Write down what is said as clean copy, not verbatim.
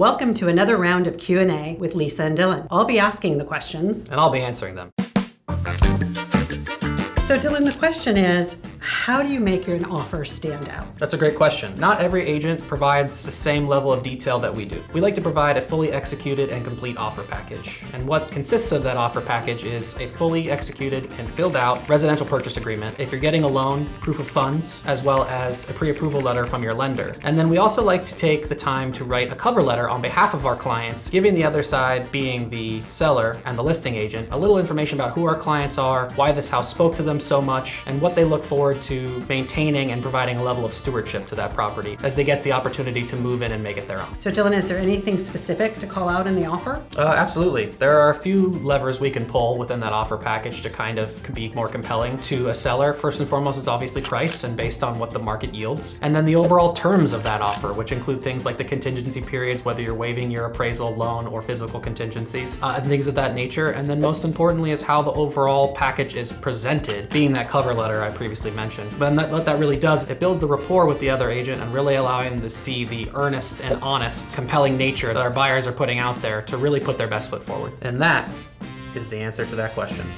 Welcome to another round of Q&A with Lisa and Dylan. I'll be asking the questions. And I'll be answering them. So Dylan, the question is, how do you make an offer stand out? That's a great question. Not every agent provides the same level of detail that we do. We like to provide a fully executed and complete offer package. And what consists of that offer package is a fully executed and filled out residential purchase agreement. If you're getting a loan, proof of funds, as well as a pre-approval letter from your lender. And then we also like to take the time to write a cover letter on behalf of our clients, giving the other side, being the seller and the listing agent, a little information about who our clients are, why this house spoke to them so much, and what they look forward to maintaining and providing a level of stewardship to that property as they get the opportunity to move in and make it their own. So Dylan, is there anything specific to call out in the offer? Absolutely. There are a few levers we can pull within that offer package to kind of be more compelling to a seller. First and foremost is obviously price and based on what the market yields. And then the overall terms of that offer, which include things like the contingency periods, whether you're waiving your appraisal, loan, or physical contingencies, and things of that nature. And then most importantly is how the overall package is presented, being that cover letter I previously mentioned. But what that really does, it builds the rapport with the other agent and really allowing them to see the earnest and honest, compelling nature that our buyers are putting out there to really put their best foot forward. And that is the answer to that question.